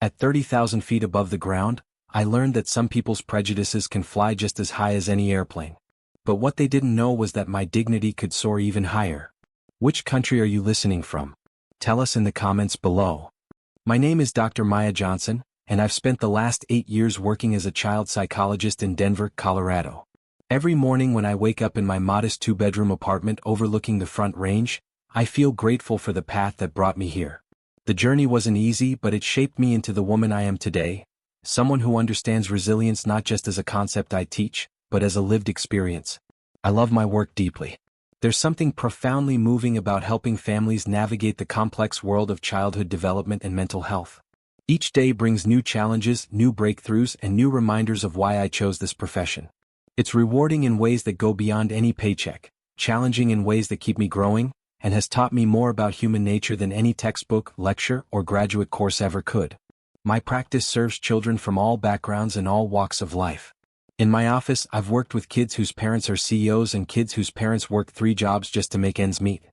At 30,000 feet above the ground, I learned that some people's prejudices can fly just as high as any airplane. But what they didn't know was that my dignity could soar even higher. Which country are you listening from? Tell us in the comments below. My name is Dr. Maya Johnson, and I've spent the last 8 years working as a child psychologist in Denver, Colorado. Every morning when I wake up in my modest 2-bedroom apartment overlooking the Front Range, I feel grateful for the path that brought me here. The journey wasn't easy, but it shaped me into the woman I am today, someone who understands resilience not just as a concept I teach, but as a lived experience. I love my work deeply. There's something profoundly moving about helping families navigate the complex world of childhood development and mental health. Each day brings new challenges, new breakthroughs, and new reminders of why I chose this profession. It's rewarding in ways that go beyond any paycheck, challenging in ways that keep me growing, and has taught me more about human nature than any textbook, lecture, or graduate course ever could. My practice serves children from all backgrounds and all walks of life. In my office, I've worked with kids whose parents are CEOs and kids whose parents work 3 jobs just to make ends meet.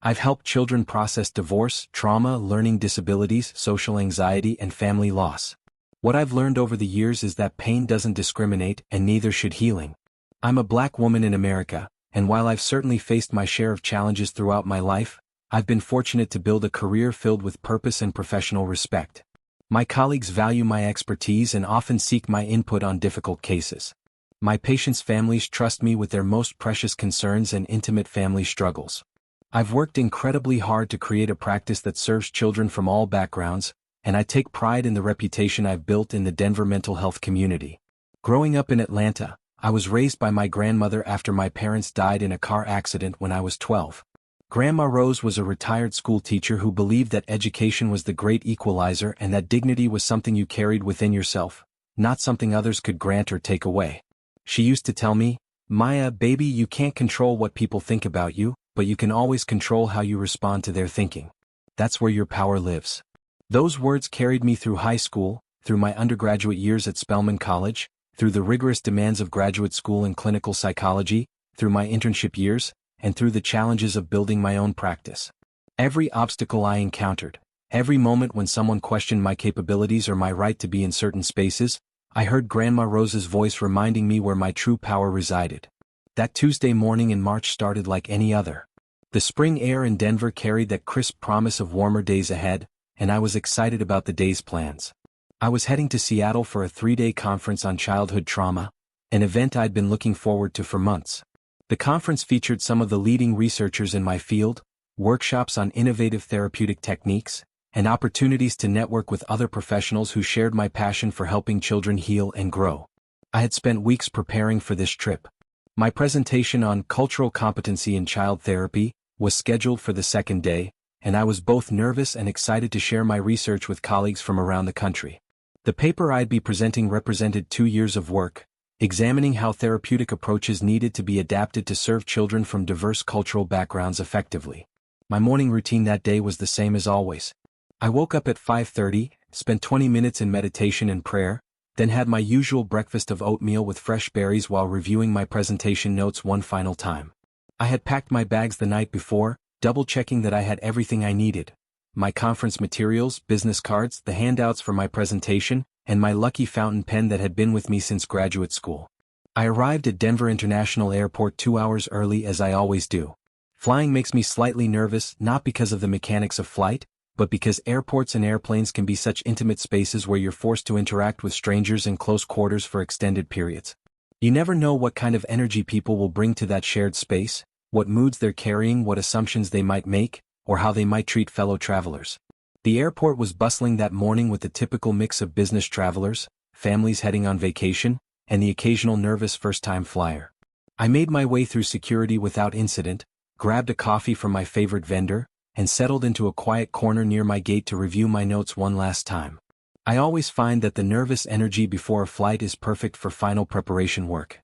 I've helped children process divorce, trauma, learning disabilities, social anxiety, and family loss. What I've learned over the years is that pain doesn't discriminate, and neither should healing. I'm a Black woman in America, and while I've certainly faced my share of challenges throughout my life, I've been fortunate to build a career filled with purpose and professional respect. My colleagues value my expertise and often seek my input on difficult cases. My patients' families trust me with their most precious concerns and intimate family struggles. I've worked incredibly hard to create a practice that serves children from all backgrounds, and I take pride in the reputation I've built in the Denver mental health community. Growing up in Atlanta, I was raised by my grandmother after my parents died in a car accident when I was 12. Grandma Rose was a retired school teacher who believed that education was the great equalizer and that dignity was something you carried within yourself, not something others could grant or take away. She used to tell me, "Maya, baby, you can't control what people think about you, but you can always control how you respond to their thinking. That's where your power lives." Those words carried me through high school, through my undergraduate years at Spelman College, through the rigorous demands of graduate school in clinical psychology, through my internship years, and through the challenges of building my own practice. Every obstacle I encountered, every moment when someone questioned my capabilities or my right to be in certain spaces, I heard Grandma Rose's voice reminding me where my true power resided. That Tuesday morning in March started like any other. The spring air in Denver carried that crisp promise of warmer days ahead, and I was excited about the day's plans. I was heading to Seattle for a 3-day conference on childhood trauma, an event I'd been looking forward to for months. The conference featured some of the leading researchers in my field, workshops on innovative therapeutic techniques, and opportunities to network with other professionals who shared my passion for helping children heal and grow. I had spent weeks preparing for this trip. My presentation on cultural competency in child therapy was scheduled for the second day, and I was both nervous and excited to share my research with colleagues from around the country. The paper I'd be presenting represented 2 years of work, examining how therapeutic approaches needed to be adapted to serve children from diverse cultural backgrounds effectively. My morning routine that day was the same as always. I woke up at 5:30, spent 20 minutes in meditation and prayer, then had my usual breakfast of oatmeal with fresh berries while reviewing my presentation notes one final time. I had packed my bags the night before, double-checking that I had everything I needed: my conference materials, business cards, the handouts for my presentation, and my lucky fountain pen that had been with me since graduate school. I arrived at Denver International Airport 2 hours early as I always do. Flying makes me slightly nervous, not because of the mechanics of flight, but because airports and airplanes can be such intimate spaces where you're forced to interact with strangers in close quarters for extended periods. You never know what kind of energy people will bring to that shared space, what moods they're carrying, what assumptions they might make, or how they might treat fellow travelers. The airport was bustling that morning with the typical mix of business travelers, families heading on vacation, and the occasional nervous first-time flyer. I made my way through security without incident, grabbed a coffee from my favorite vendor, and settled into a quiet corner near my gate to review my notes one last time. I always find that the nervous energy before a flight is perfect for final preparation work.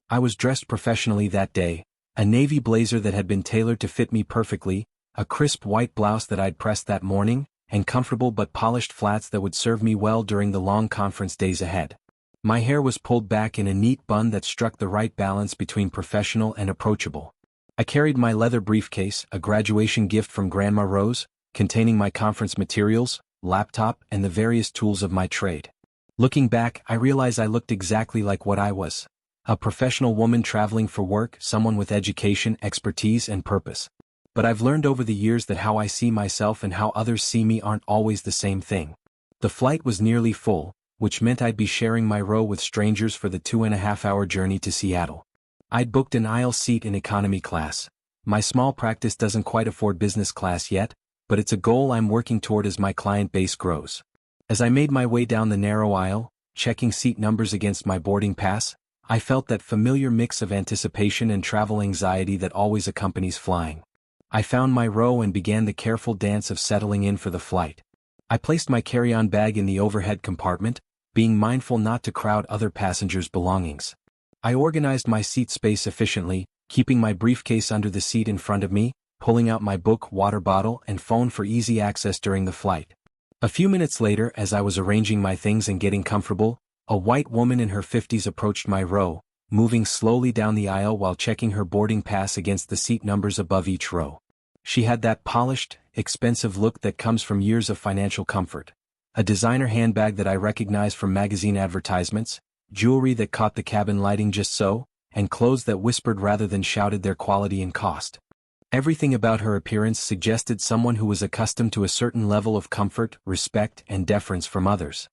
I was dressed professionally that day, a navy blazer that had been tailored to fit me perfectly, a crisp white blouse that I'd pressed that morning, and comfortable but polished flats that would serve me well during the long conference days ahead. My hair was pulled back in a neat bun that struck the right balance between professional and approachable. I carried my leather briefcase, a graduation gift from Grandma Rose, containing my conference materials, laptop, and the various tools of my trade. Looking back, I realize I looked exactly like what I was. A professional woman traveling for work, someone with education, expertise, and purpose. But I've learned over the years that how I see myself and how others see me aren't always the same thing. The flight was nearly full, which meant I'd be sharing my row with strangers for the 2.5-hour journey to Seattle. I'd booked an aisle seat in economy class. My small practice doesn't quite afford business class yet, but it's a goal I'm working toward as my client base grows. As I made my way down the narrow aisle, checking seat numbers against my boarding pass, I felt that familiar mix of anticipation and travel anxiety that always accompanies flying. I found my row and began the careful dance of settling in for the flight. I placed my carry-on bag in the overhead compartment, being mindful not to crowd other passengers' belongings. I organized my seat space efficiently, keeping my briefcase under the seat in front of me, pulling out my book, water bottle, and phone for easy access during the flight. A few minutes later, as I was arranging my things and getting comfortable, a white woman in her 50s approached my row, moving slowly down the aisle while checking her boarding pass against the seat numbers above each row. She had that polished, expensive look that comes from years of financial comfort. A designer handbag that I recognized from magazine advertisements, jewelry that caught the cabin lighting just so, and clothes that whispered rather than shouted their quality and cost. Everything about her appearance suggested someone who was accustomed to a certain level of comfort, respect, and deference from others.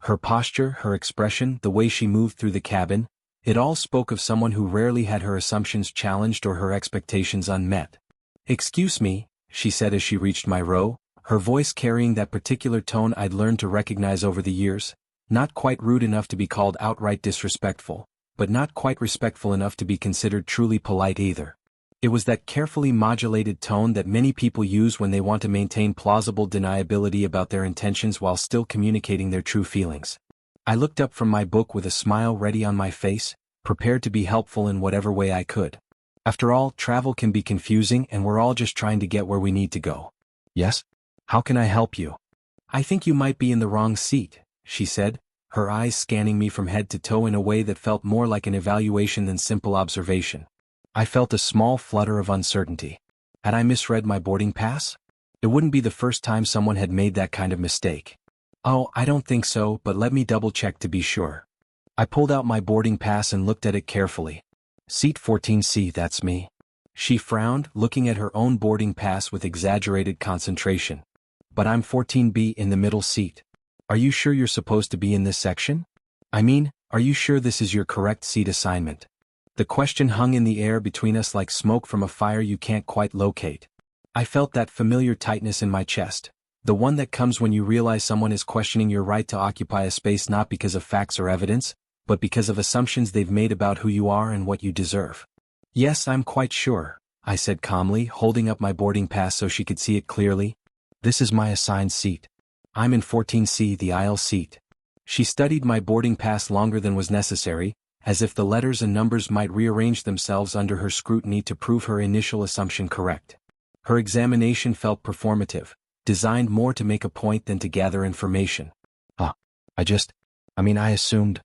Her posture, her expression, the way she moved through the cabin, it all spoke of someone who rarely had her assumptions challenged or her expectations unmet. "Excuse me," she said as she reached my row, her voice carrying that particular tone I'd learned to recognize over the years, not quite rude enough to be called outright disrespectful, but not quite respectful enough to be considered truly polite either. It was that carefully modulated tone that many people use when they want to maintain plausible deniability about their intentions while still communicating their true feelings. I looked up from my book with a smile ready on my face, prepared to be helpful in whatever way I could. After all, travel can be confusing and we're all just trying to get where we need to go. "Yes? How can I help you?" "I think you might be in the wrong seat," she said, her eyes scanning me from head to toe in a way that felt more like an evaluation than simple observation. I felt a small flutter of uncertainty. Had I misread my boarding pass? It wouldn't be the first time someone had made that kind of mistake. "Oh, I don't think so, but let me double-check to be sure." I pulled out my boarding pass and looked at it carefully. "Seat 14C, that's me." She frowned, looking at her own boarding pass with exaggerated concentration. "But I'm 14B in the middle seat. Are you sure you're supposed to be in this section? I mean, are you sure this is your correct seat assignment?" The question hung in the air between us like smoke from a fire you can't quite locate. I felt that familiar tightness in my chest, the one that comes when you realize someone is questioning your right to occupy a space not because of facts or evidence, but because of assumptions they've made about who you are and what you deserve. "Yes, I'm quite sure," I said calmly, holding up my boarding pass so she could see it clearly. "This is my assigned seat. I'm in 14C, the aisle seat." She studied my boarding pass longer than was necessary, as if the letters and numbers might rearrange themselves under her scrutiny to prove her initial assumption correct. Her examination felt performative, designed more to make a point than to gather information. I assumed."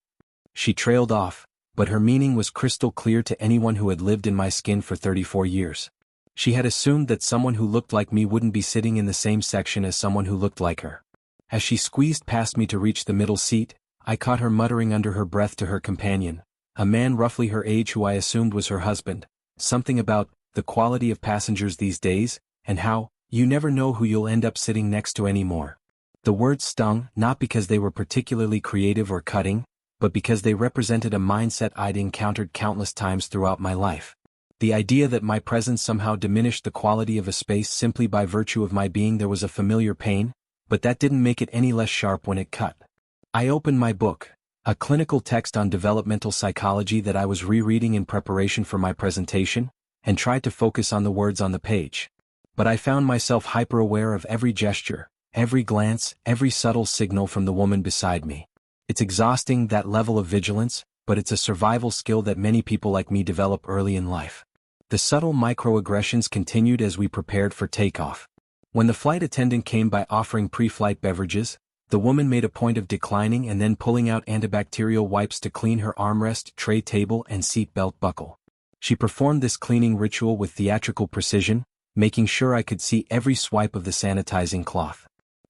She trailed off, but her meaning was crystal clear to anyone who had lived in my skin for 34 years. She had assumed that someone who looked like me wouldn't be sitting in the same section as someone who looked like her. As she squeezed past me to reach the middle seat, I caught her muttering under her breath to her companion, a man roughly her age who I assumed was her husband, something about the quality of passengers these days, and how you never know who you'll end up sitting next to anymore. The words stung, not because they were particularly creative or cutting, but because they represented a mindset I'd encountered countless times throughout my life. The idea that my presence somehow diminished the quality of a space simply by virtue of my being there was a familiar pain, but that didn't make it any less sharp when it cut. I opened my book, a clinical text on developmental psychology that I was rereading in preparation for my presentation, and tried to focus on the words on the page. But I found myself hyper-aware of every gesture, every glance, every subtle signal from the woman beside me. It's exhausting, that level of vigilance, but it's a survival skill that many people like me develop early in life. The subtle microaggressions continued as we prepared for takeoff. When the flight attendant came by offering pre-flight beverages, the woman made a point of declining and then pulling out antibacterial wipes to clean her armrest, tray table, and seat belt buckle. She performed this cleaning ritual with theatrical precision, making sure I could see every swipe of the sanitizing cloth.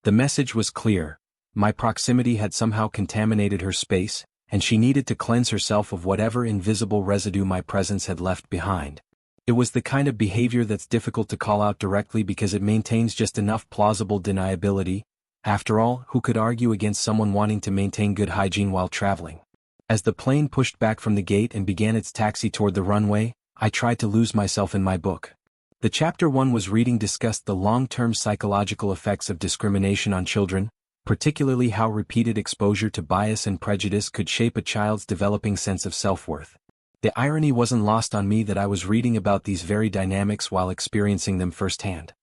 The message was clear. My proximity had somehow contaminated her space, and she needed to cleanse herself of whatever invisible residue my presence had left behind. It was the kind of behavior that's difficult to call out directly because it maintains just enough plausible deniability. After all, who could argue against someone wanting to maintain good hygiene while traveling? As the plane pushed back from the gate and began its taxi toward the runway, I tried to lose myself in my book. The chapter 1 was reading discussed the long-term psychological effects of discrimination on children, particularly how repeated exposure to bias and prejudice could shape a child's developing sense of self-worth. The irony wasn't lost on me that I was reading about these very dynamics while experiencing them firsthand.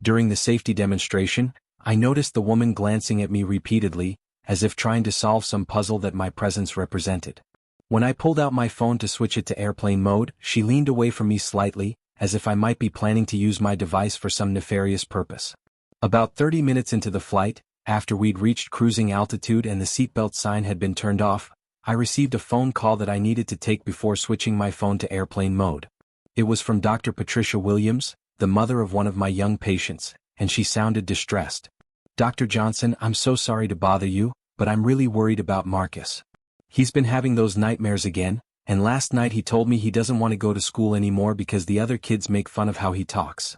During the safety demonstration, I noticed the woman glancing at me repeatedly, as if trying to solve some puzzle that my presence represented. When I pulled out my phone to switch it to airplane mode, she leaned away from me slightly, as if I might be planning to use my device for some nefarious purpose. About 30 minutes into the flight, after we'd reached cruising altitude and the seatbelt sign had been turned off, I received a phone call that I needed to take before switching my phone to airplane mode. It was from Dr. Patricia Williams, the mother of one of my young patients, and she sounded distressed. "Dr. Johnson, I'm so sorry to bother you, but I'm really worried about Marcus. He's been having those nightmares again, and last night he told me he doesn't want to go to school anymore because the other kids make fun of how he talks."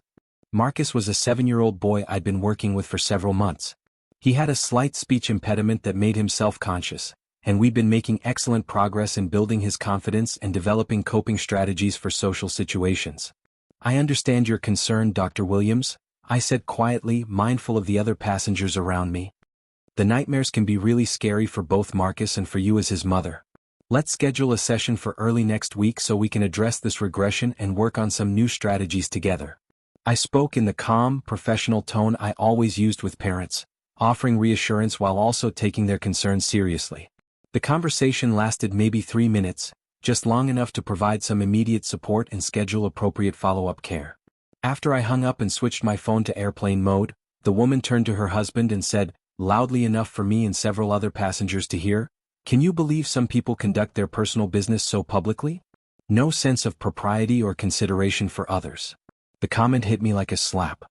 Marcus was a 7-year-old boy I'd been working with for several months. He had a slight speech impediment that made him self-conscious, and we'd been making excellent progress in building his confidence and developing coping strategies for social situations. "I understand your concern, Dr. Williams," I said quietly, mindful of the other passengers around me. "The nightmares can be really scary for both Marcus and for you as his mother. Let's schedule a session for early next week so we can address this regression and work on some new strategies together." I spoke in the calm, professional tone I always used with parents, offering reassurance while also taking their concerns seriously. The conversation lasted maybe 3 minutes, just long enough to provide some immediate support and schedule appropriate follow-up care. After I hung up and switched my phone to airplane mode, the woman turned to her husband and said, loudly enough for me and several other passengers to hear, "Can you believe some people conduct their personal business so publicly? No sense of propriety or consideration for others." The comment hit me like a slap.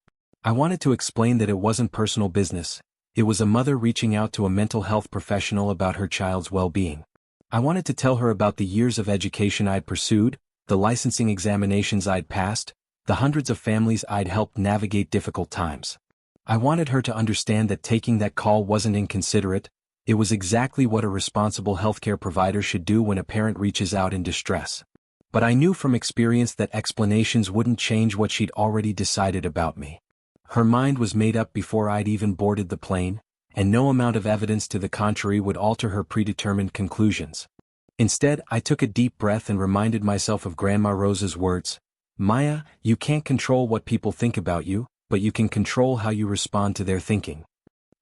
I wanted to explain that it wasn't personal business. It was a mother reaching out to a mental health professional about her child's well-being. I wanted to tell her about the years of education I'd pursued, the licensing examinations I'd passed, the hundreds of families I'd helped navigate difficult times. I wanted her to understand that taking that call wasn't inconsiderate. It was exactly what a responsible healthcare provider should do when a parent reaches out in distress. But I knew from experience that explanations wouldn't change what she'd already decided about me. Her mind was made up before I'd even boarded the plane, and no amount of evidence to the contrary would alter her predetermined conclusions. Instead, I took a deep breath and reminded myself of Grandma Rose's words, "Maya, you can't control what people think about you, but you can control how you respond to their thinking."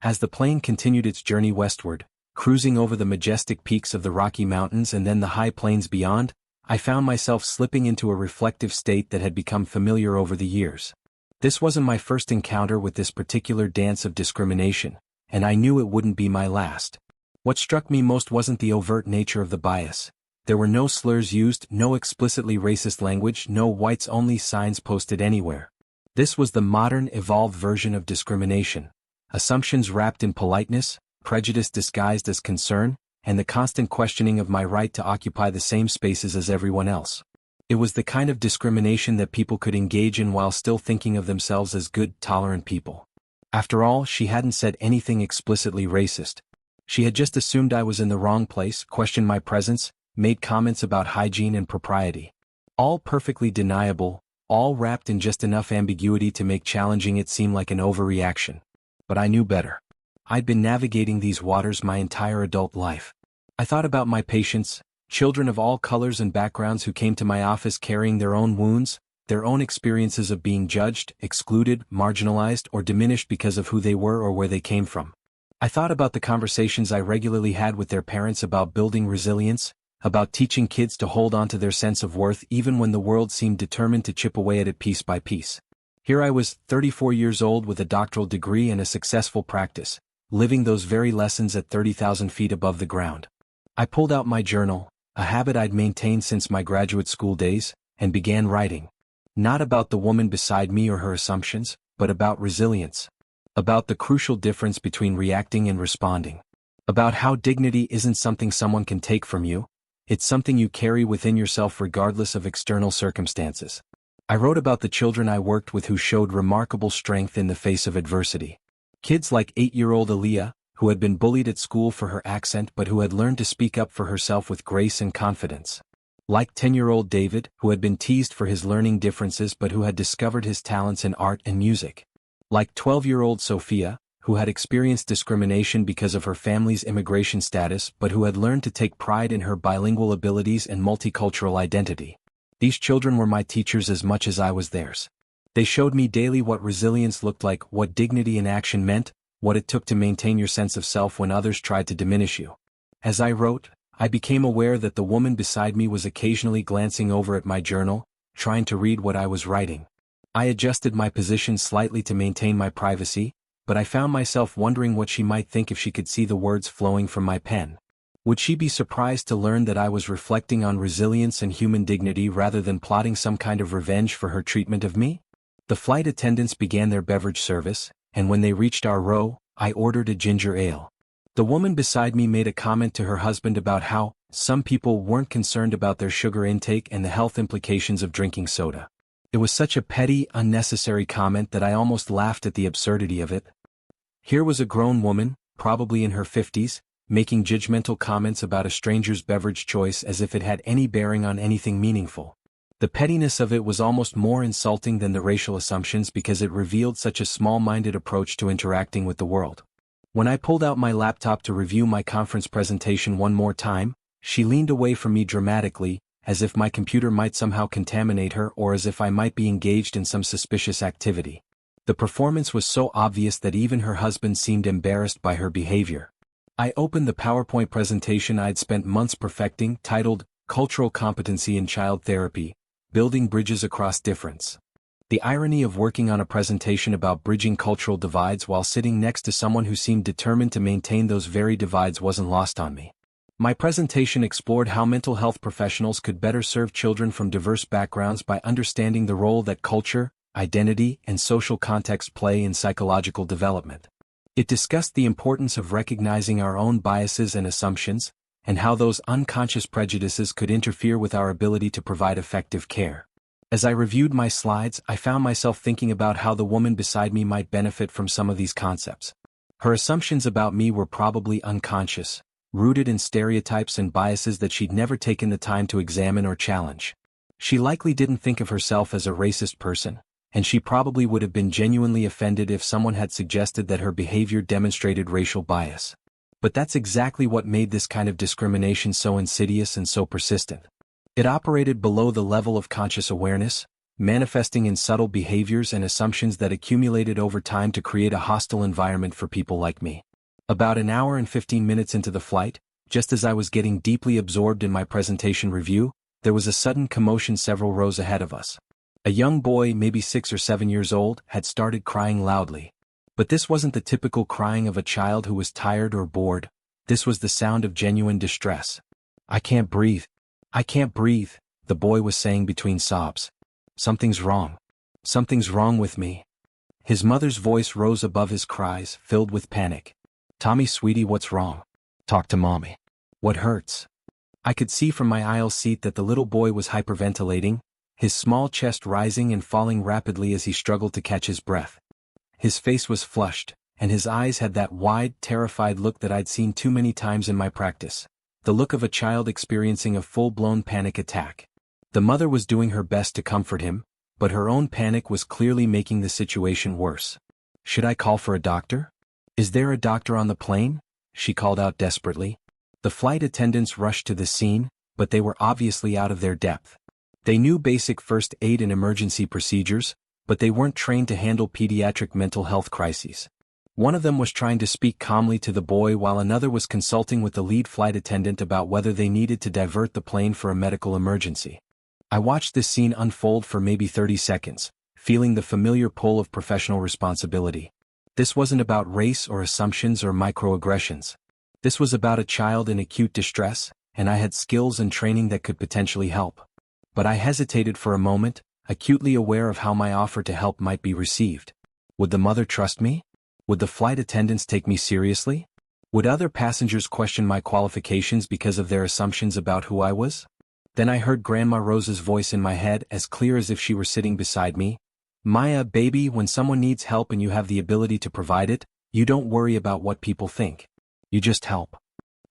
As the plane continued its journey westward, cruising over the majestic peaks of the Rocky Mountains and then the high plains beyond, I found myself slipping into a reflective state that had become familiar over the years. This wasn't my first encounter with this particular dance of discrimination, and I knew it wouldn't be my last. What struck me most wasn't the overt nature of the bias. There were no slurs used, no explicitly racist language, no whites-only signs posted anywhere. This was the modern, evolved version of discrimination. Assumptions wrapped in politeness, prejudice disguised as concern, and the constant questioning of my right to occupy the same spaces as everyone else. It was the kind of discrimination that people could engage in while still thinking of themselves as good, tolerant people. After all, she hadn't said anything explicitly racist. She had just assumed I was in the wrong place, questioned my presence, made comments about hygiene and propriety. All perfectly deniable, all wrapped in just enough ambiguity to make challenging it seem like an overreaction. But I knew better. I'd been navigating these waters my entire adult life. I thought about my patients, children of all colors and backgrounds who came to my office carrying their own wounds, their own experiences of being judged, excluded, marginalized, or diminished because of who they were or where they came from. I thought about the conversations I regularly had with their parents about building resilience, about teaching kids to hold on to their sense of worth even when the world seemed determined to chip away at it piece by piece. Here I was, 34 years old with a doctoral degree and a successful practice, living those very lessons at 30,000 feet above the ground. I pulled out my journal, a habit I'd maintained since my graduate school days, and began writing. Not about the woman beside me or her assumptions, but about resilience. About the crucial difference between reacting and responding. About how dignity isn't something someone can take from you, it's something you carry within yourself regardless of external circumstances. I wrote about the children I worked with who showed remarkable strength in the face of adversity. Kids like 8-year-old Aaliyah, who had been bullied at school for her accent but who had learned to speak up for herself with grace and confidence. Like 10-year-old David, who had been teased for his learning differences but who had discovered his talents in art and music. Like 12-year-old Sophia, who had experienced discrimination because of her family's immigration status but who had learned to take pride in her bilingual abilities and multicultural identity. These children were my teachers as much as I was theirs. They showed me daily what resilience looked like, what dignity in action meant, what it took to maintain your sense of self when others tried to diminish you. As I wrote, I became aware that the woman beside me was occasionally glancing over at my journal, trying to read what I was writing. I adjusted my position slightly to maintain my privacy, but I found myself wondering what she might think if she could see the words flowing from my pen. Would she be surprised to learn that I was reflecting on resilience and human dignity rather than plotting some kind of revenge for her treatment of me? The flight attendants began their beverage service, and when they reached our row, I ordered a ginger ale. The woman beside me made a comment to her husband about how some people weren't concerned about their sugar intake and the health implications of drinking soda. It was such a petty, unnecessary comment that I almost laughed at the absurdity of it. Here was a grown woman, probably in her 50s, making judgmental comments about a stranger's beverage choice as if it had any bearing on anything meaningful. The pettiness of it was almost more insulting than the racial assumptions because it revealed such a small-minded approach to interacting with the world. When I pulled out my laptop to review my conference presentation one more time, she leaned away from me dramatically, as if my computer might somehow contaminate her or as if I might be engaged in some suspicious activity. The performance was so obvious that even her husband seemed embarrassed by her behavior. I opened the PowerPoint presentation I'd spent months perfecting, titled, Cultural Competency in Child Therapy, Building Bridges Across Difference. The irony of working on a presentation about bridging cultural divides while sitting next to someone who seemed determined to maintain those very divides wasn't lost on me. My presentation explored how mental health professionals could better serve children from diverse backgrounds by understanding the role that culture, identity, and social context play in psychological development. It discussed the importance of recognizing our own biases and assumptions, and how those unconscious prejudices could interfere with our ability to provide effective care. As I reviewed my slides, I found myself thinking about how the woman beside me might benefit from some of these concepts. Her assumptions about me were probably unconscious, rooted in stereotypes and biases that she'd never taken the time to examine or challenge. She likely didn't think of herself as a racist person, and she probably would have been genuinely offended if someone had suggested that her behavior demonstrated racial bias. But that's exactly what made this kind of discrimination so insidious and so persistent. It operated below the level of conscious awareness, manifesting in subtle behaviors and assumptions that accumulated over time to create a hostile environment for people like me. About an hour and 15 minutes into the flight, just as I was getting deeply absorbed in my presentation review, there was a sudden commotion several rows ahead of us. A young boy, maybe 6 or 7 years old, had started crying loudly. But this wasn't the typical crying of a child who was tired or bored. This was the sound of genuine distress. "I can't breathe. I can't breathe," the boy was saying between sobs. "Something's wrong. Something's wrong with me." His mother's voice rose above his cries, filled with panic. "Tommy, sweetie, what's wrong? Talk to mommy. What hurts?" I could see from my aisle seat that the little boy was hyperventilating, his small chest rising and falling rapidly as he struggled to catch his breath. His face was flushed, and his eyes had that wide, terrified look that I'd seen too many times in my practice, the look of a child experiencing a full-blown panic attack. The mother was doing her best to comfort him, but her own panic was clearly making the situation worse. "Should I call for a doctor? Is there a doctor on the plane?" she called out desperately. The flight attendants rushed to the scene, but they were obviously out of their depth. They knew basic first aid and emergency procedures, but they weren't trained to handle pediatric mental health crises. One of them was trying to speak calmly to the boy while another was consulting with the lead flight attendant about whether they needed to divert the plane for a medical emergency. I watched this scene unfold for maybe 30 seconds, feeling the familiar pull of professional responsibility. This wasn't about race or assumptions or microaggressions. This was about a child in acute distress, and I had skills and training that could potentially help. But I hesitated for a moment, acutely aware of how my offer to help might be received. Would the mother trust me? Would the flight attendants take me seriously? Would other passengers question my qualifications because of their assumptions about who I was? Then I heard Grandma Rose's voice in my head as clear as if she were sitting beside me. Maya, baby, when someone needs help and you have the ability to provide it, you don't worry about what people think. You just help.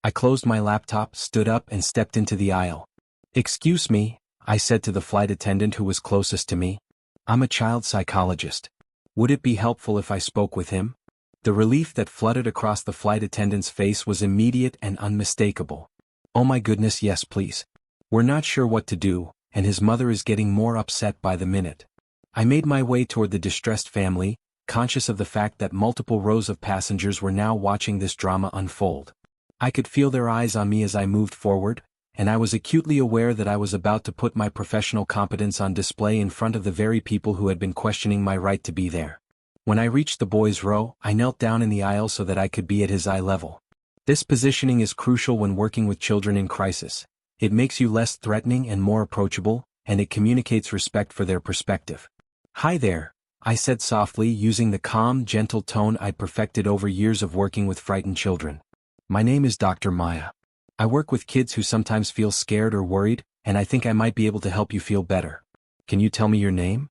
I closed my laptop, stood up, and stepped into the aisle. Excuse me, I said to the flight attendant who was closest to me. I'm a child psychologist. Would it be helpful if I spoke with him? The relief that flooded across the flight attendant's face was immediate and unmistakable. Oh my goodness, yes please. We're not sure what to do, and his mother is getting more upset by the minute. I made my way toward the distressed family, conscious of the fact that multiple rows of passengers were now watching this drama unfold. I could feel their eyes on me as I moved forward, and I was acutely aware that I was about to put my professional competence on display in front of the very people who had been questioning my right to be there. When I reached the boys' row, I knelt down in the aisle so that I could be at his eye level. This positioning is crucial when working with children in crisis. It makes you less threatening and more approachable, and it communicates respect for their perspective. Hi there, I said softly, using the calm, gentle tone I'd perfected over years of working with frightened children. My name is Dr. Maya. I work with kids who sometimes feel scared or worried, and I think I might be able to help you feel better. Can you tell me your name?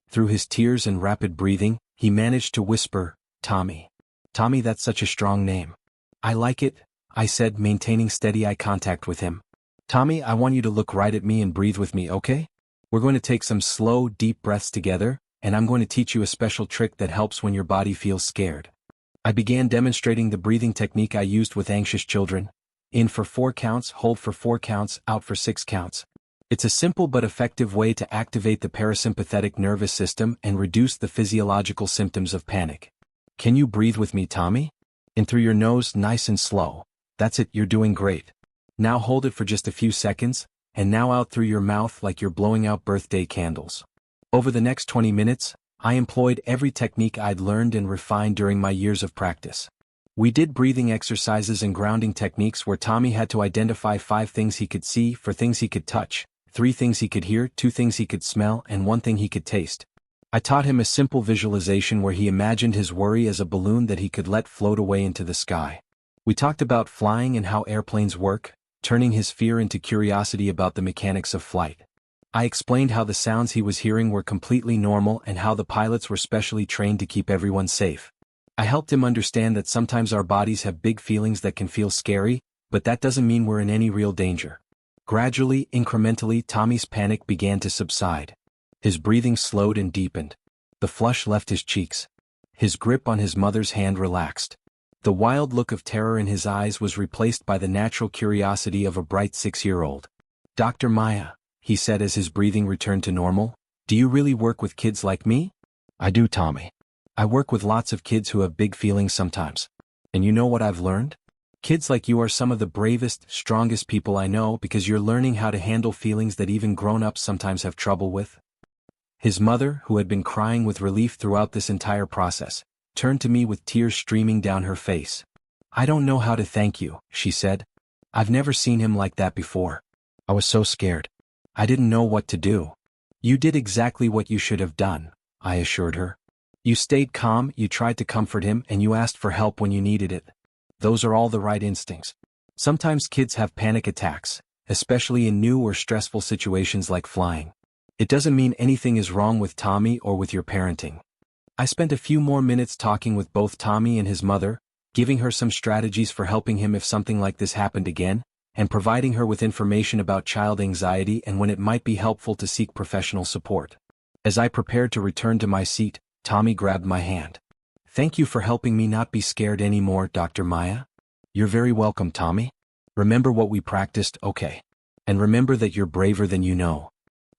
Through his tears and rapid breathing, he managed to whisper, Tommy. Tommy, that's such a strong name. I like it, I said, maintaining steady eye contact with him. Tommy, I want you to look right at me and breathe with me, okay? We're going to take some slow, deep breaths together, and I'm going to teach you a special trick that helps when your body feels scared. I began demonstrating the breathing technique I used with anxious children. In for 4 counts, hold for 4 counts, out for 6 counts. It's a simple but effective way to activate the parasympathetic nervous system and reduce the physiological symptoms of panic. Can you breathe with me, Tommy? In through your nose, nice and slow. That's it, you're doing great. Now hold it for just a few seconds, and now out through your mouth like you're blowing out birthday candles. Over the next 20 minutes, I employed every technique I'd learned and refined during my years of practice. We did breathing exercises and grounding techniques where Tommy had to identify 5 things he could see, 4 things he could touch, 3 things he could hear, 2 things he could smell, and 1 thing he could taste. I taught him a simple visualization where he imagined his worry as a balloon that he could let float away into the sky. We talked about flying and how airplanes work, turning his fear into curiosity about the mechanics of flight. I explained how the sounds he was hearing were completely normal and how the pilots were specially trained to keep everyone safe. I helped him understand that sometimes our bodies have big feelings that can feel scary, but that doesn't mean we're in any real danger. Gradually, incrementally, Tommy's panic began to subside. His breathing slowed and deepened. The flush left his cheeks. His grip on his mother's hand relaxed. The wild look of terror in his eyes was replaced by the natural curiosity of a bright 6-year-old. Dr. Maya, he said as his breathing returned to normal, do you really work with kids like me? I do, Tommy. I work with lots of kids who have big feelings sometimes. And you know what I've learned? Kids like you are some of the bravest, strongest people I know because you're learning how to handle feelings that even grown-ups sometimes have trouble with. His mother, who had been crying with relief throughout this entire process, turned to me with tears streaming down her face. I don't know how to thank you, she said. I've never seen him like that before. I was so scared. I didn't know what to do. You did exactly what you should have done, I assured her. You stayed calm, you tried to comfort him, and you asked for help when you needed it. Those are all the right instincts. Sometimes kids have panic attacks, especially in new or stressful situations like flying. It doesn't mean anything is wrong with Tommy or with your parenting. I spent a few more minutes talking with both Tommy and his mother, giving her some strategies for helping him if something like this happened again, and providing her with information about child anxiety and when it might be helpful to seek professional support. As I prepared to return to my seat, Tommy grabbed my hand. Thank you for helping me not be scared anymore, Dr. Maya. You're very welcome, Tommy. Remember what we practiced, okay? And remember that you're braver than you know.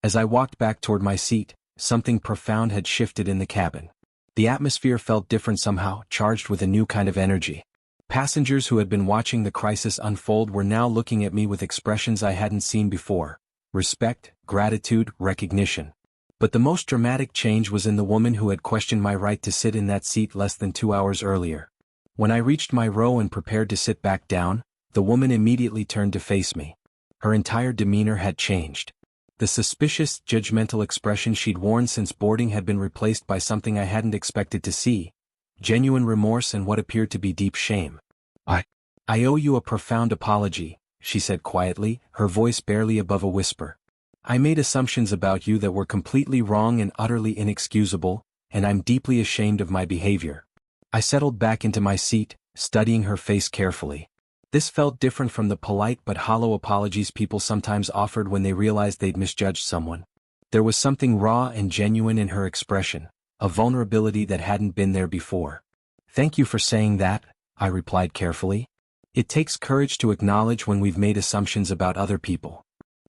As I walked back toward my seat, something profound had shifted in the cabin. The atmosphere felt different somehow, charged with a new kind of energy. Passengers who had been watching the crisis unfold were now looking at me with expressions I hadn't seen before: respect, gratitude, recognition. But the most dramatic change was in the woman who had questioned my right to sit in that seat less than 2 hours earlier. When I reached my row and prepared to sit back down, the woman immediately turned to face me. Her entire demeanor had changed. The suspicious, judgmental expression she'd worn since boarding had been replaced by something I hadn't expected to see: genuine remorse and what appeared to be deep shame. I owe you a profound apology, she said quietly, her voice barely above a whisper. I made assumptions about you that were completely wrong and utterly inexcusable, and I'm deeply ashamed of my behavior. I settled back into my seat, studying her face carefully. This felt different from the polite but hollow apologies people sometimes offered when they realized they'd misjudged someone. There was something raw and genuine in her expression, a vulnerability that hadn't been there before. Thank you for saying that, I replied carefully. It takes courage to acknowledge when we've made assumptions about other people.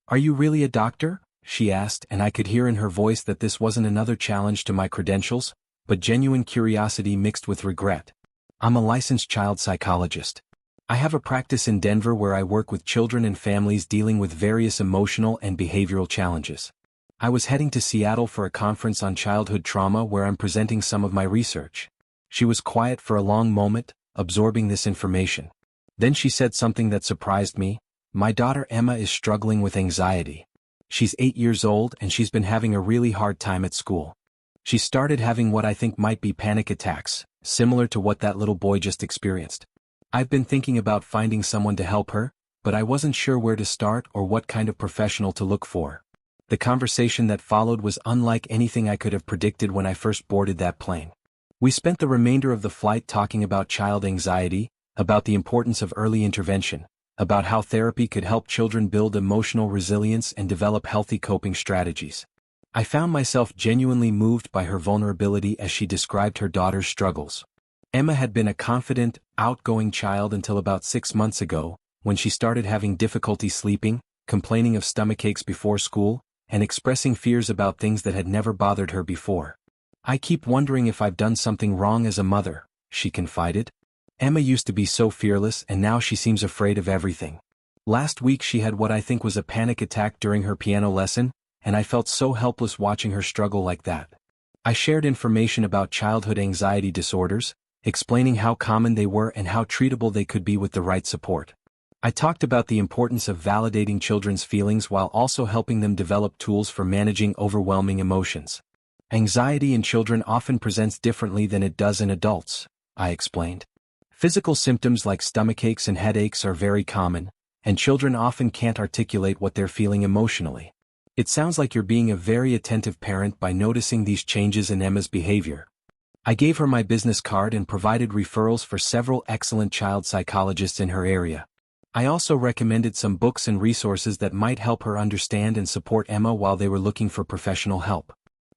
Are you really a doctor? She asked, and I could hear in her voice that this wasn't another challenge to my credentials, but genuine curiosity mixed with regret. I'm a licensed child psychologist. I have a practice in Denver where I work with children and families dealing with various emotional and behavioral challenges. I was heading to Seattle for a conference on childhood trauma where I'm presenting some of my research. She was quiet for a long moment, absorbing this information. Then she said something that surprised me. My daughter Emma is struggling with anxiety. She's 8 years old and she's been having a really hard time at school. She started having what I think might be panic attacks, similar to what that little boy just experienced. I've been thinking about finding someone to help her, but I wasn't sure where to start or what kind of professional to look for. The conversation that followed was unlike anything I could have predicted when I first boarded that plane. We spent the remainder of the flight talking about child anxiety, about the importance of early intervention, about how therapy could help children build emotional resilience and develop healthy coping strategies. I found myself genuinely moved by her vulnerability as she described her daughter's struggles. Emma had been a confident, outgoing child until about 6 months ago, when she started having difficulty sleeping, complaining of stomachaches before school, and expressing fears about things that had never bothered her before. I keep wondering if I've done something wrong as a mother, she confided. Emma used to be so fearless and now she seems afraid of everything. Last week she had what I think was a panic attack during her piano lesson, and I felt so helpless watching her struggle like that. I shared information about childhood anxiety disorders, explaining how common they were and how treatable they could be with the right support. I talked about the importance of validating children's feelings while also helping them develop tools for managing overwhelming emotions. Anxiety in children often presents differently than it does in adults, I explained. Physical symptoms like stomachaches and headaches are very common, and children often can't articulate what they're feeling emotionally. It sounds like you're being a very attentive parent by noticing these changes in Emma's behavior. I gave her my business card and provided referrals for several excellent child psychologists in her area. I also recommended some books and resources that might help her understand and support Emma while they were looking for professional help.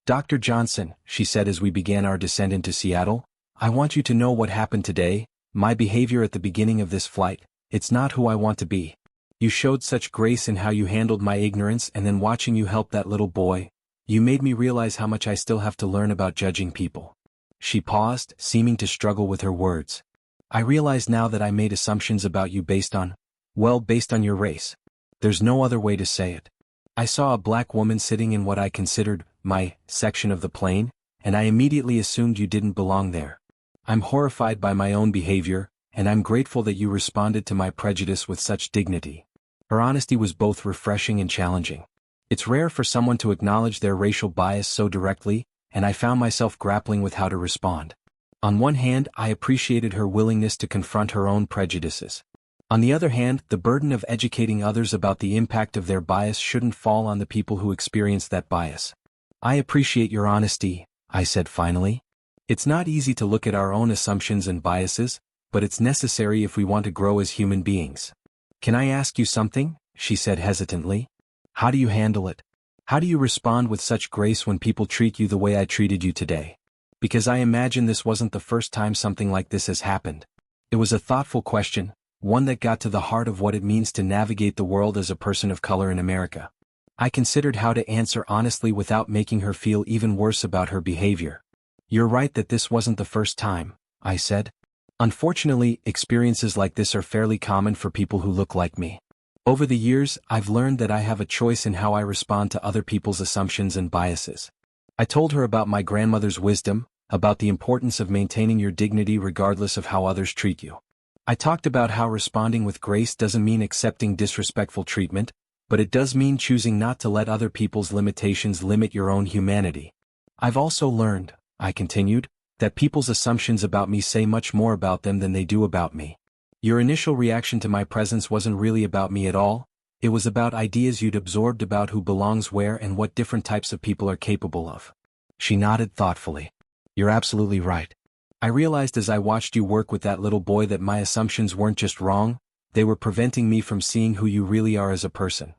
Dr. Johnson, she said as we began our descent into Seattle, I want you to know what happened today. My behavior at the beginning of this flight, it's not who I want to be. You showed such grace in how you handled my ignorance, and then watching you help that little boy, you made me realize how much I still have to learn about judging people. She paused, seeming to struggle with her words. I realize now that I made assumptions about you based on your race. There's no other way to say it. I saw a black woman sitting in what I considered my section of the plane, and I immediately assumed you didn't belong there. I'm horrified by my own behavior, and I'm grateful that you responded to my prejudice with such dignity. Her honesty was both refreshing and challenging. It's rare for someone to acknowledge their racial bias so directly, and I found myself grappling with how to respond. On one hand, I appreciated her willingness to confront her own prejudices. On the other hand, the burden of educating others about the impact of their bias shouldn't fall on the people who experience that bias. I appreciate your honesty, I said finally. It's not easy to look at our own assumptions and biases, but it's necessary if we want to grow as human beings. Can I ask you something? She said hesitantly. How do you handle it? How do you respond with such grace when people treat you the way I treated you today? Because I imagine this wasn't the first time something like this has happened. It was a thoughtful question, one that got to the heart of what it means to navigate the world as a person of color in America. I considered how to answer honestly without making her feel even worse about her behavior. You're right that this wasn't the first time, I said. Unfortunately, experiences like this are fairly common for people who look like me. Over the years, I've learned that I have a choice in how I respond to other people's assumptions and biases. I told her about my grandmother's wisdom, about the importance of maintaining your dignity regardless of how others treat you. I talked about how responding with grace doesn't mean accepting disrespectful treatment, but it does mean choosing not to let other people's limitations limit your own humanity. I've also learned, I continued, That people's assumptions about me say much more about them than they do about me. Your initial reaction to my presence wasn't really about me at all, it was about ideas you'd absorbed about who belongs where and what different types of people are capable of. She nodded thoughtfully. You're absolutely right. I realized as I watched you work with that little boy that my assumptions weren't just wrong, they were preventing me from seeing who you really are as a person.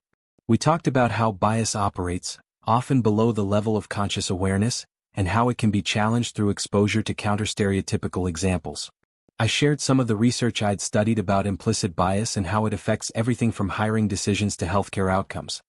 We talked about how bias operates, often below the level of conscious awareness, and how it can be challenged through exposure to counter-stereotypical examples. I shared some of the research I'd studied about implicit bias and how it affects everything from hiring decisions to healthcare outcomes.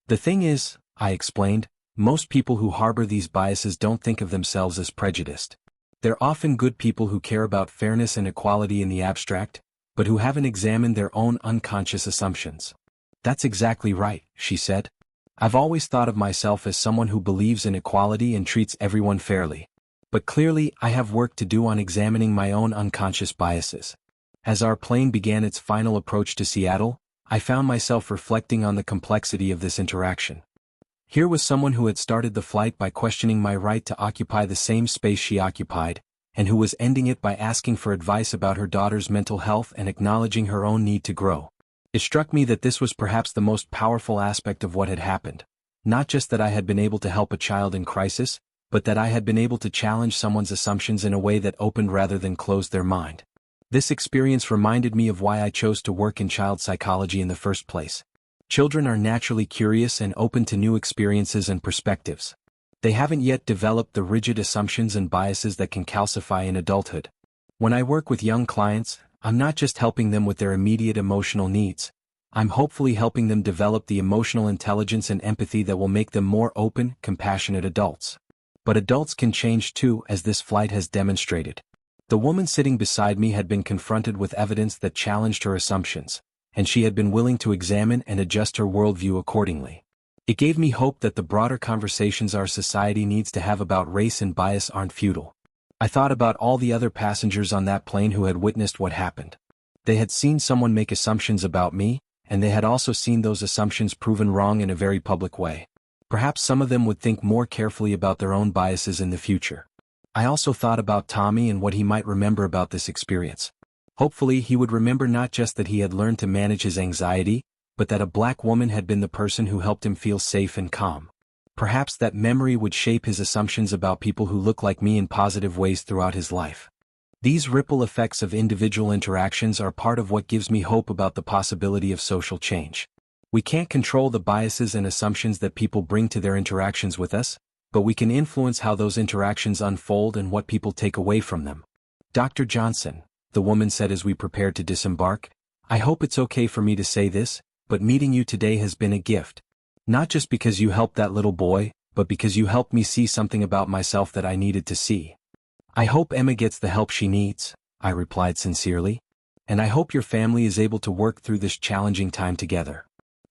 The thing is, I explained, most people who harbor these biases don't think of themselves as prejudiced. They're often good people who care about fairness and equality in the abstract, but who haven't examined their own unconscious assumptions. That's exactly right, she said. I've always thought of myself as someone who believes in equality and treats everyone fairly. But clearly, I have work to do on examining my own unconscious biases. As our plane began its final approach to Seattle, I found myself reflecting on the complexity of this interaction. Here was someone who had started the flight by questioning my right to occupy the same space she occupied, and who was ending it by asking for advice about her daughter's mental health and acknowledging her own need to grow. It struck me that this was perhaps the most powerful aspect of what had happened. Not just that I had been able to help a child in crisis, but that I had been able to challenge someone's assumptions in a way that opened rather than closed their mind. This experience reminded me of why I chose to work in child psychology in the first place. Children are naturally curious and open to new experiences and perspectives. They haven't yet developed the rigid assumptions and biases that can calcify in adulthood. When I work with young clients, I'm not just helping them with their immediate emotional needs. I'm hopefully helping them develop the emotional intelligence and empathy that will make them more open, compassionate adults. But adults can change too, as this flight has demonstrated. The woman sitting beside me had been confronted with evidence that challenged her assumptions, and she had been willing to examine and adjust her worldview accordingly. It gave me hope that the broader conversations our society needs to have about race and bias aren't futile. I thought about all the other passengers on that plane who had witnessed what happened. They had seen someone make assumptions about me, and they had also seen those assumptions proven wrong in a very public way. Perhaps some of them would think more carefully about their own biases in the future. I also thought about Tommy and what he might remember about this experience. Hopefully he would remember not just that he had learned to manage his anxiety, but that a black woman had been the person who helped him feel safe and calm. Perhaps that memory would shape his assumptions about people who look like me in positive ways throughout his life. These ripple effects of individual interactions are part of what gives me hope about the possibility of social change. We can't control the biases and assumptions that people bring to their interactions with us, but we can influence how those interactions unfold and what people take away from them. Dr. Johnson, the woman said as we prepared to disembark, I hope it's okay for me to say this, but meeting you today has been a gift. Not just because you helped that little boy, but because you helped me see something about myself that I needed to see. I hope Emma gets the help she needs, I replied sincerely. And I hope your family is able to work through this challenging time together.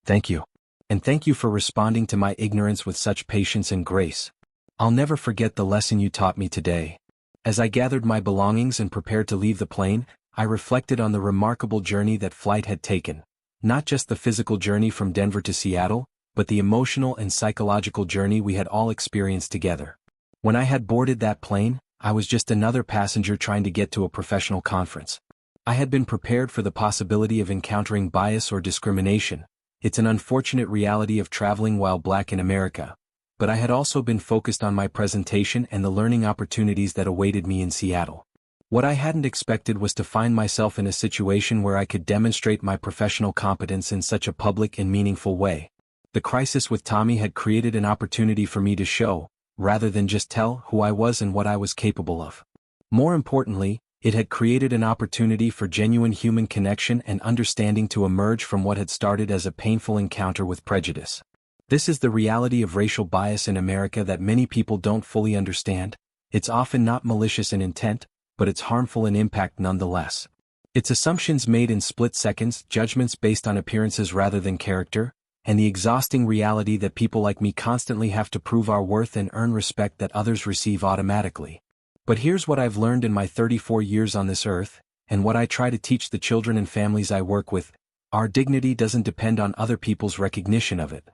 Thank you. And thank you for responding to my ignorance with such patience and grace. I'll never forget the lesson you taught me today. As I gathered my belongings and prepared to leave the plane, I reflected on the remarkable journey that flight had taken. Not just the physical journey from Denver to Seattle, but the emotional and psychological journey we had all experienced together. When I had boarded that plane, I was just another passenger trying to get to a professional conference. I had been prepared for the possibility of encountering bias or discrimination. It's an unfortunate reality of traveling while black in America. But I had also been focused on my presentation and the learning opportunities that awaited me in Seattle. What I hadn't expected was to find myself in a situation where I could demonstrate my professional competence in such a public and meaningful way. The crisis with Tommy had created an opportunity for me to show, rather than just tell, who I was and what I was capable of. More importantly, it had created an opportunity for genuine human connection and understanding to emerge from what had started as a painful encounter with prejudice. This is the reality of racial bias in America that many people don't fully understand. It's often not malicious in intent, but it's harmful in impact nonetheless. It's assumptions made in split seconds, judgments based on appearances rather than character, and the exhausting reality that people like me constantly have to prove our worth and earn respect that others receive automatically. But here's what I've learned in my 34 years on this earth, and what I try to teach the children and families I work with: our dignity doesn't depend on other people's recognition of it.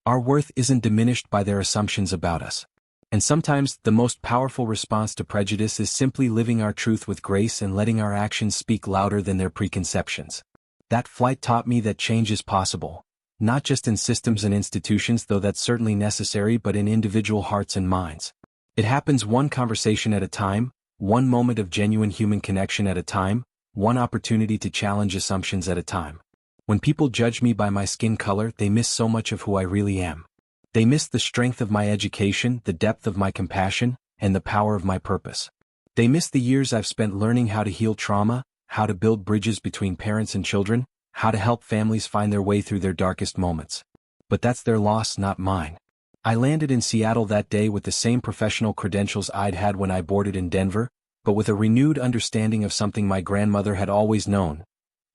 Our worth isn't diminished by their assumptions about us. And sometimes, the most powerful response to prejudice is simply living our truth with grace and letting our actions speak louder than their preconceptions. That flight taught me that change is possible, not just in systems and institutions, though that's certainly necessary, but in individual hearts and minds. It happens one conversation at a time, one moment of genuine human connection at a time, one opportunity to challenge assumptions at a time. When people judge me by my skin color, they miss so much of who I really am. They miss the strength of my education, the depth of my compassion, and the power of my purpose. They miss the years I've spent learning how to heal trauma, how to build bridges between parents and children, how to help families find their way through their darkest moments. But that's their loss, not mine. I landed in Seattle that day with the same professional credentials I'd had when I boarded in Denver, but with a renewed understanding of something my grandmother had always known.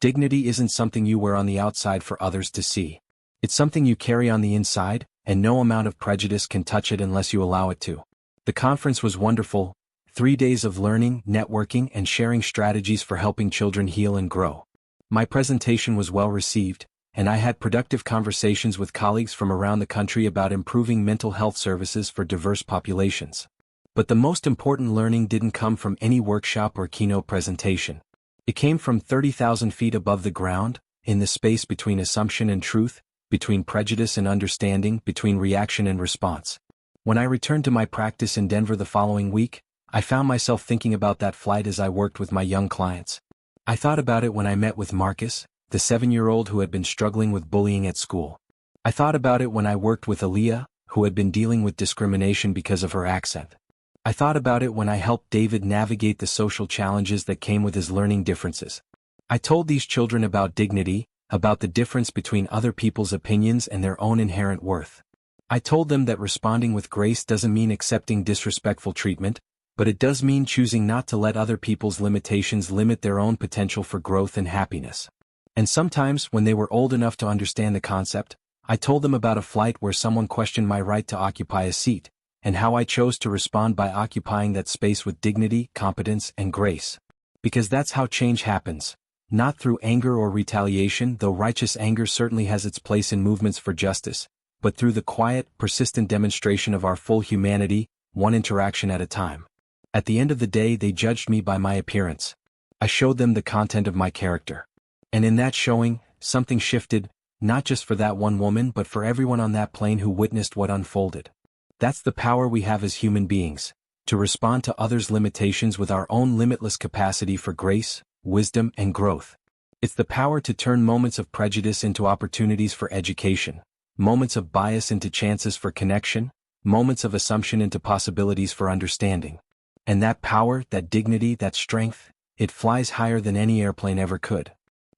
Dignity isn't something you wear on the outside for others to see. It's something you carry on the inside, and no amount of prejudice can touch it unless you allow it to. The conference was wonderful. 3 days of learning, networking, and sharing strategies for helping children heal and grow. My presentation was well received, and I had productive conversations with colleagues from around the country about improving mental health services for diverse populations. But the most important learning didn't come from any workshop or keynote presentation. It came from 30,000 feet above the ground, in the space between assumption and truth, between prejudice and understanding, between reaction and response. When I returned to my practice in Denver the following week, I found myself thinking about that flight as I worked with my young clients. I thought about it when I met with Marcus, the 7-year-old who had been struggling with bullying at school. I thought about it when I worked with Aaliyah, who had been dealing with discrimination because of her accent. I thought about it when I helped David navigate the social challenges that came with his learning differences. I told these children about dignity, about the difference between other people's opinions and their own inherent worth. I told them that responding with grace doesn't mean accepting disrespectful treatment, but it does mean choosing not to let other people's limitations limit their own potential for growth and happiness. And sometimes, when they were old enough to understand the concept, I told them about a flight where someone questioned my right to occupy a seat, and how I chose to respond by occupying that space with dignity, competence, and grace. Because that's how change happens. Not through anger or retaliation, though righteous anger certainly has its place in movements for justice, but through the quiet, persistent demonstration of our full humanity, one interaction at a time. At the end of the day, they judged me by my appearance. I showed them the content of my character. And in that showing, something shifted, not just for that one woman but for everyone on that plane who witnessed what unfolded. That's the power we have as human beings, to respond to others' limitations with our own limitless capacity for grace, wisdom, and growth. It's the power to turn moments of prejudice into opportunities for education, moments of bias into chances for connection, moments of assumption into possibilities for understanding. And that power, that dignity, that strength, it flies higher than any airplane ever could.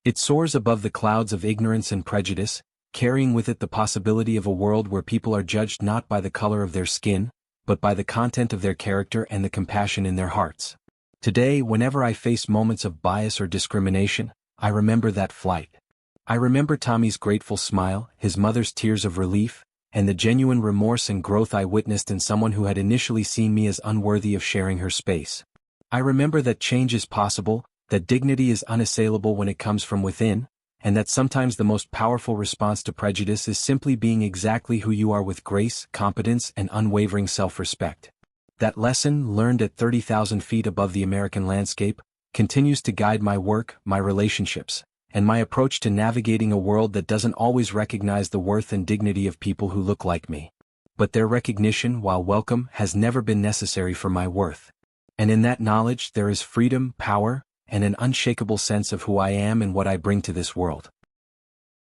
It soars above the clouds of ignorance and prejudice, carrying with it the possibility of a world where people are judged not by the color of their skin, but by the content of their character and the compassion in their hearts. Today, whenever I face moments of bias or discrimination, I remember that flight. I remember Tommy's grateful smile, his mother's tears of relief, and the genuine remorse and growth I witnessed in someone who had initially seen me as unworthy of sharing her space. I remember that change is possible, that dignity is unassailable when it comes from within, and that sometimes the most powerful response to prejudice is simply being exactly who you are with grace, competence, and unwavering self-respect. That lesson, learned at 30,000 feet above the American landscape, continues to guide my work, my relationships, and my approach to navigating a world that doesn't always recognize the worth and dignity of people who look like me. But their recognition, while welcome, has never been necessary for my worth. And in that knowledge there is freedom, power, and an unshakable sense of who I am and what I bring to this world.